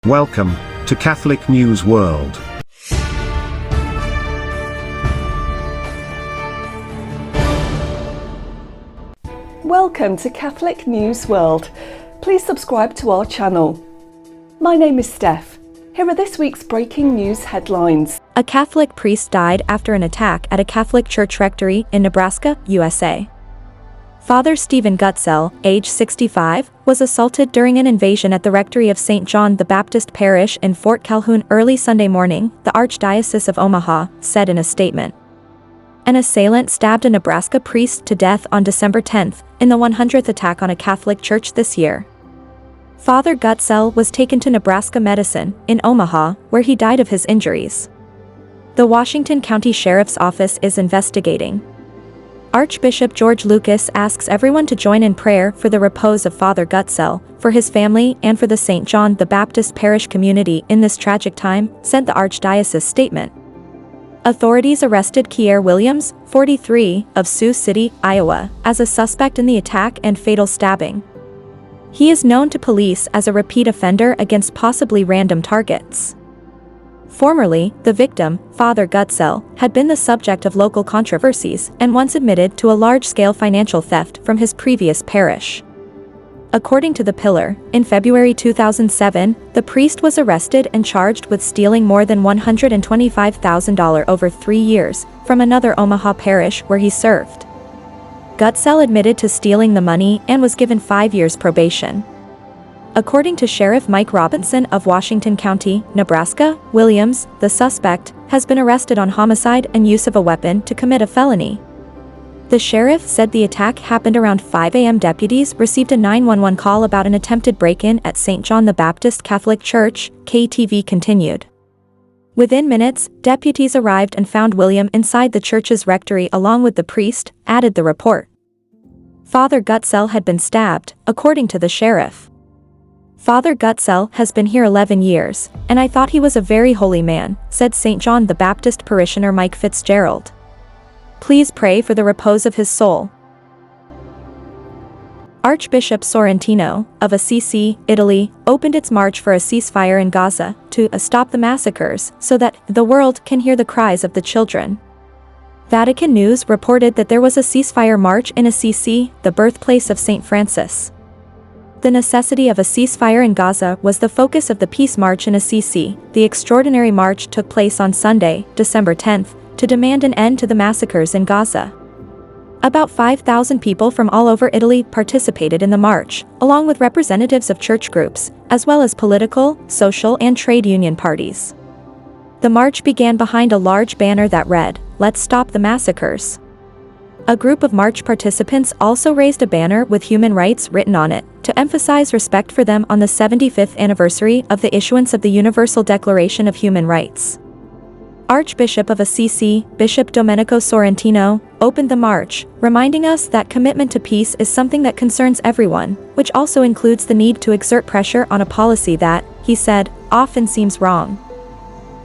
Welcome to Catholic News World. Welcome to Catholic News World. Please subscribe to our channel. My name is Steph. Here are this week's breaking news headlines. A Catholic priest died after an attack at a Catholic church rectory in Nebraska, USA. Father Stephen Gutzel, age 65, was assaulted during an invasion at the rectory of St. John the Baptist Parish in Fort Calhoun early Sunday morning, the Archdiocese of Omaha said in a statement. An assailant stabbed a Nebraska priest to death on December 10 in the 100th attack on a Catholic church this year. Father Gutzel was taken to Nebraska Medicine in Omaha, where he died of his injuries. The Washington County Sheriff's Office is investigating. Archbishop George Lucas asks everyone to join in prayer for the repose of Father Gutzel, for his family and for the St. John the Baptist Parish community in this tragic time, said the Archdiocese statement. Authorities arrested Kier Williams, 43, of Sioux City, Iowa, as a suspect in the attack and fatal stabbing. He is known to police as a repeat offender against possibly random targets. Formerly, the victim, Father Gutzel, had been the subject of local controversies and once admitted to a large-scale financial theft from his previous parish. According to The Pillar, in February 2007, the priest was arrested and charged with stealing more than $125,000 over 3 years from another Omaha parish where he served. Gutzel admitted to stealing the money and was given 5 years probation. According to Sheriff Mike Robinson of Washington County, Nebraska, Williams, the suspect, has been arrested on homicide and use of a weapon to commit a felony. The sheriff said the attack happened around 5 a.m. Deputies received a 911 call about an attempted break-in at St. John the Baptist Catholic Church, KTV continued. Within minutes, deputies arrived and found William inside the church's rectory along with the priest, added the report. Father Gutzel had been stabbed, according to the sheriff. Father Gutzel has been here 11 years, and I thought he was a very holy man, said St. John the Baptist parishioner Mike Fitzgerald. Please pray for the repose of his soul. Archbishop Sorrentino, of Assisi, Italy, opened its march for a ceasefire in Gaza to stop the massacres so that the world can hear the cries of the children. Vatican News reported that there was a ceasefire march in Assisi, the birthplace of St. Francis. The necessity of a ceasefire in Gaza was the focus of the Peace March in Assisi. The extraordinary march took place on Sunday, December 10, to demand an end to the massacres in Gaza. About 5,000 people from all over Italy participated in the march, along with representatives of church groups, as well as political, social and trade union parties. The march began behind a large banner that read, "Let's stop the massacres." A group of march participants also raised a banner with human rights written on it, to emphasize respect for them on the 75th anniversary of the issuance of the Universal Declaration of Human Rights. Archbishop of Assisi, Bishop Domenico Sorrentino, opened the march, reminding us that commitment to peace is something that concerns everyone, which also includes the need to exert pressure on a policy that, he said, often seems wrong.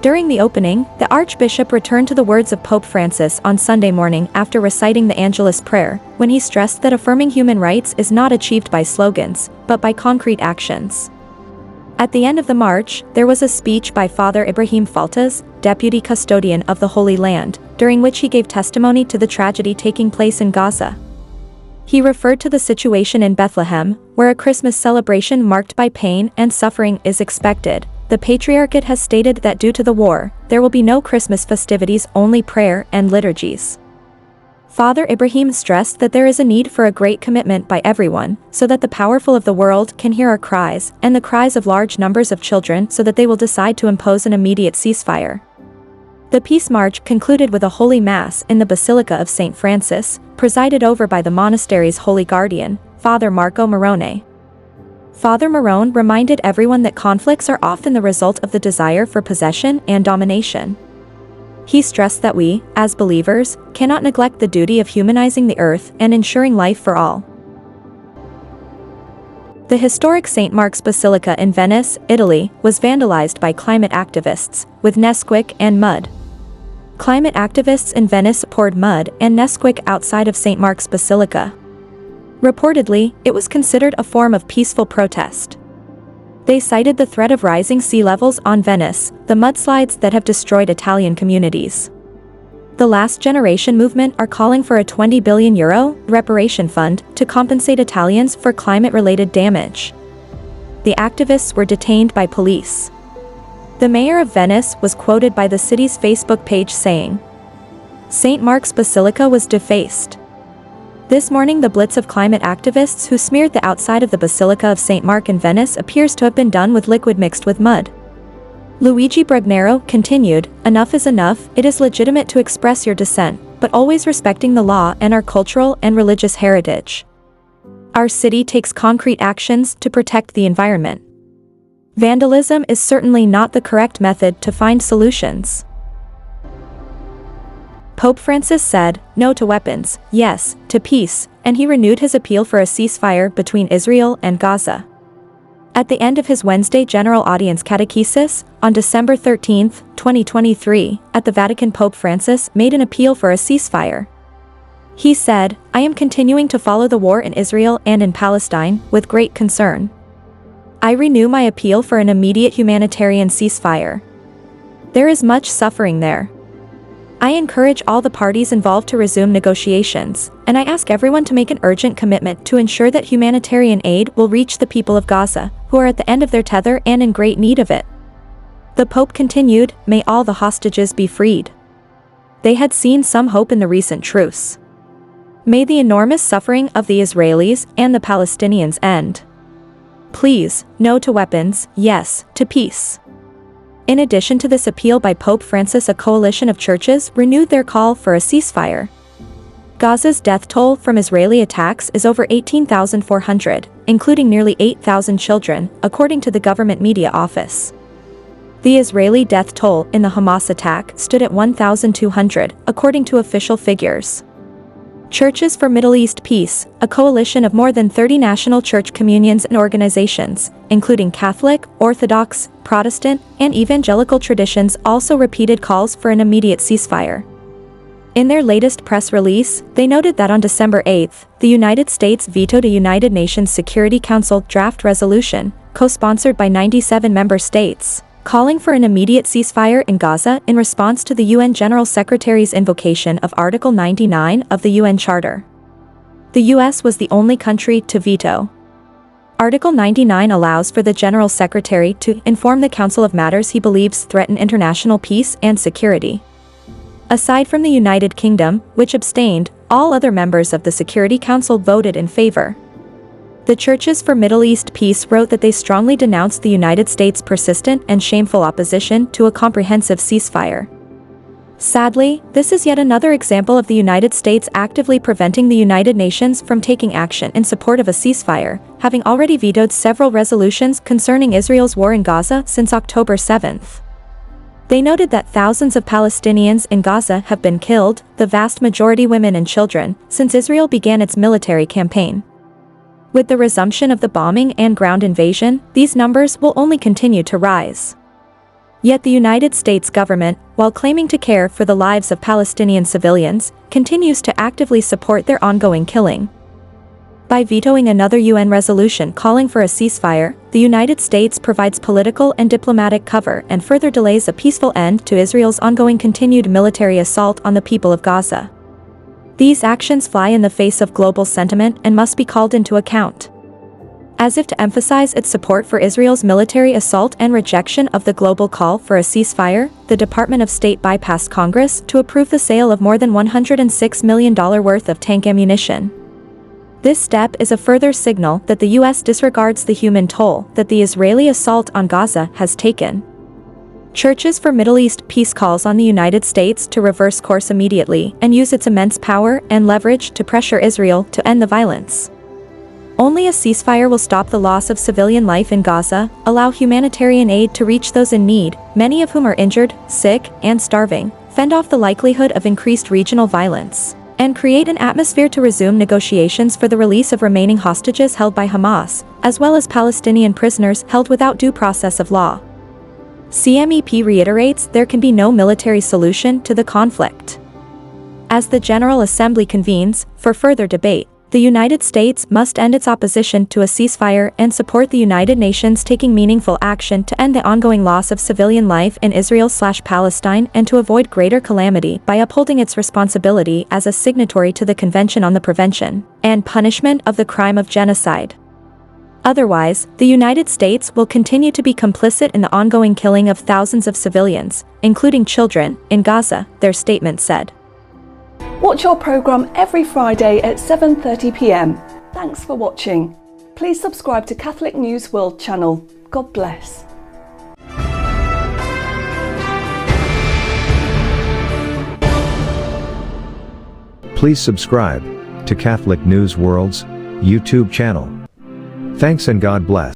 During the opening, the Archbishop returned to the words of Pope Francis on Sunday morning after reciting the Angelus prayer, when he stressed that affirming human rights is not achieved by slogans, but by concrete actions. At the end of the march, there was a speech by Father Ibrahim Faltas, Deputy Custodian of the Holy Land, during which he gave testimony to the tragedy taking place in Gaza. He referred to the situation in Bethlehem, where a Christmas celebration marked by pain and suffering is expected. The Patriarchate has stated that due to the war, there will be no Christmas festivities, only prayer and liturgies. Father Ibrahim stressed that there is a need for a great commitment by everyone, so that the powerful of the world can hear our cries, and the cries of large numbers of children so that they will decide to impose an immediate ceasefire. The Peace March concluded with a Holy Mass in the Basilica of St. Francis, presided over by the monastery's holy guardian, Father Marco Morone. Father Morone reminded everyone that conflicts are often the result of the desire for possession and domination. He stressed that we, as believers, cannot neglect the duty of humanizing the earth and ensuring life for all. The historic St. Mark's Basilica in Venice, Italy, was vandalized by climate activists, with Nesquik and mud. Climate activists in Venice poured mud and Nesquik outside of St. Mark's Basilica. Reportedly, it was considered a form of peaceful protest. They cited the threat of rising sea levels on Venice, the mudslides that have destroyed Italian communities. The Last Generation movement are calling for a €20 billion reparation fund to compensate Italians for climate-related damage. The activists were detained by police. The mayor of Venice was quoted by the city's Facebook page saying, "St. Mark's Basilica was defaced." This morning, the blitz of climate activists who smeared the outside of the Basilica of St. Mark in Venice appears to have been done with liquid mixed with mud. Luigi Brugnero continued, "Enough is enough. It is legitimate to express your dissent, but always respecting the law and our cultural and religious heritage. Our city takes concrete actions to protect the environment. Vandalism is certainly not the correct method to find solutions." Pope Francis said, "No to weapons, yes, to peace," and he renewed his appeal for a ceasefire between Israel and Gaza. At the end of his Wednesday General Audience catechesis, on December 13, 2023, at the Vatican, Pope Francis made an appeal for a ceasefire. He said, "I am continuing to follow the war in Israel and in Palestine with great concern. I renew my appeal for an immediate humanitarian ceasefire. There is much suffering there. I encourage all the parties involved to resume negotiations, and I ask everyone to make an urgent commitment to ensure that humanitarian aid will reach the people of Gaza, who are at the end of their tether and in great need of it." The Pope continued, "May all the hostages be freed. They had seen some hope in the recent truce. May the enormous suffering of the Israelis and the Palestinians end. Please, no to weapons, yes, to peace." In addition to this appeal by Pope Francis, a coalition of churches renewed their call for a ceasefire. Gaza's death toll from Israeli attacks is over 18,400, including nearly 8,000 children, according to the government media office. The Israeli death toll in the Hamas attack stood at 1,200, according to official figures. Churches for Middle East Peace, a coalition of more than 30 national church communions and organizations, including Catholic, Orthodox, Protestant, and evangelical traditions, also repeated calls for an immediate ceasefire. In their latest press release, they noted that on December 8, the United States vetoed a United Nations Security Council draft resolution, co-sponsored by 97 member states, calling for an immediate ceasefire in Gaza in response to the UN General Secretary's invocation of Article 99 of the UN Charter. The US was the only country to veto. Article 99 allows for the General Secretary to inform the Council of matters he believes threaten international peace and security. Aside from the United Kingdom, which abstained, all other members of the Security Council voted in favor. The Churches for Middle East Peace wrote that they strongly denounced the United States' persistent and shameful opposition to a comprehensive ceasefire. Sadly, this is yet another example of the United States actively preventing the United Nations from taking action in support of a ceasefire, having already vetoed several resolutions concerning Israel's war in Gaza since October 7. They noted that thousands of Palestinians in Gaza have been killed, the vast majority women and children, since Israel began its military campaign. With the resumption of the bombing and ground invasion, these numbers will only continue to rise. Yet the United States government, while claiming to care for the lives of Palestinian civilians, continues to actively support their ongoing killing. By vetoing another UN resolution calling for a ceasefire, the United States provides political and diplomatic cover and further delays a peaceful end to Israel's ongoing continued military assault on the people of Gaza. These actions fly in the face of global sentiment and must be called into account. As if to emphasize its support for Israel's military assault and rejection of the global call for a ceasefire, the Department of State bypassed Congress to approve the sale of more than $106 million worth of tank ammunition. This step is a further signal that the U.S. disregards the human toll that the Israeli assault on Gaza has taken. Churches for Middle East Peace calls on the United States to reverse course immediately and use its immense power and leverage to pressure Israel to end the violence. Only a ceasefire will stop the loss of civilian life in Gaza, allow humanitarian aid to reach those in need, many of whom are injured, sick, and starving, fend off the likelihood of increased regional violence, and create an atmosphere to resume negotiations for the release of remaining hostages held by Hamas, as well as Palestinian prisoners held without due process of law. CMEP reiterates there can be no military solution to the conflict. As the General Assembly convenes for further debate, the United States must end its opposition to a ceasefire and support the United Nations taking meaningful action to end the ongoing loss of civilian life in Israel/Palestine and to avoid greater calamity by upholding its responsibility as a signatory to the Convention on the Prevention and Punishment of the Crime of Genocide. Otherwise, the United States will continue to be complicit in the ongoing killing of thousands of civilians, including children, in Gaza, their statement said. Watch our programme every Friday at 7:30 p.m. Thanks for watching. Please subscribe to Catholic News World channel. God bless. Please subscribe to Catholic News World's YouTube channel. Thanks and God bless.